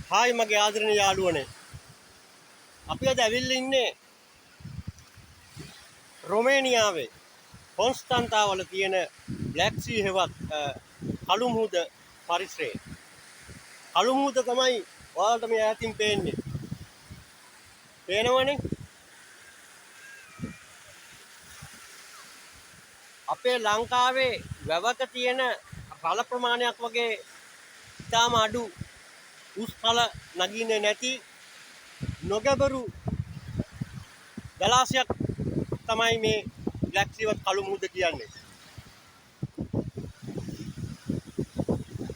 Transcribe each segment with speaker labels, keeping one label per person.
Speaker 1: Hi මගේ ආදරණීය යාළුවනේ. අපි අද ඇවිල්ලා ඉන්නේ රොමේනියාවේ කොන්ස්ටන්තාවල තියෙන බ්ලැක් සී හෙවත් කළු මුහුද පරිසරයේ. කළු මුහුද තමයි ඔයාලට මේ ඈතින් පේන්නේ. පේනවනේ? අපේ ලංකාවේ වැවක තියෙන රළ ප්‍රමාණයක් වගේ ඉතාම අඩු උස් රළ නගින්නේ නැති නොගැඹුරු ජලාශයක් තමයි මේ බ්ලැක් සී වත් කළු මුහුද කියන්නේ.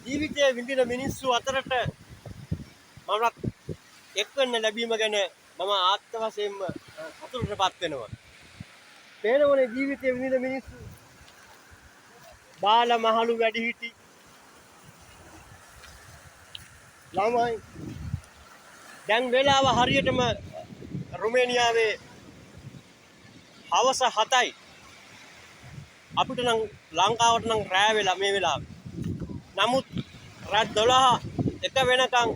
Speaker 1: ජීවිතයේ විඳින මිනිස්සු අතරට මමත් එක්වෙන්න ලැබීම ගැන මම ආත්ම වශයෙන්ම සතුටටපත් වෙනවා. පේනවනේ ජීවිතයේ විඳින මිනිස්සු බාල මහලු වැඩිහිටි ළමයි දැන් වෙලාව හරියටම රුමේනියාවේ හවස 7යි. අපිට නම් ලංකාවට නම් රෑ වෙලා මේ වෙලාවේ. නමුත් රාත් 12 එක වෙනකන්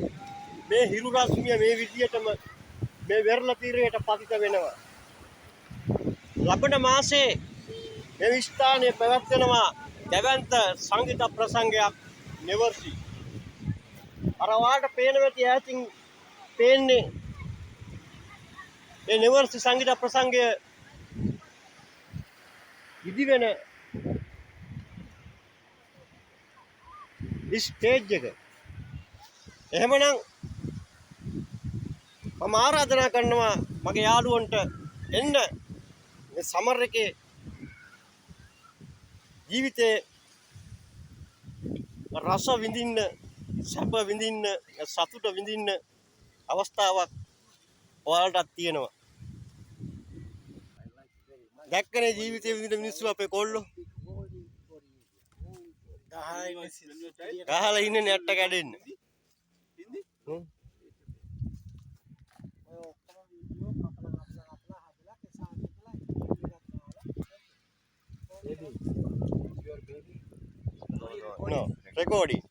Speaker 1: මේ හිරු රශ්මිය මේ විදියටම මේ වෙරළ තීරයට පතිත වෙනවා. ලබන මාසේ මේ ස්ථානයේ පැවැත්වෙනවා දැවැන්ත සංගීත ප්‍රසංගයක් නෙවර්සි. අර වාට පේන වෙති ඈතින් පේන්නේ මේ නෙවර්සි සංගීත ප්‍රසංගය ඉදි වෙන ස්ටේජ් එක. එහෙමනම් මම ආරාධනා කරනවා මගේ යාළුවන්ට එන්න මේ සමර් එකේ ජීවිතේ රස විඳින්න, සැප විඳින්න, සතුට විඳින්න අවස්ථාවක් ඔයාලටත් තියෙනවා. දැක්කනේ ජීවිතේ විඳින මිනිස්සු අපේ කොල්ලෝ. ගහලා ඉන්නේ නැට්ට කැඩෙන්න. No, recording.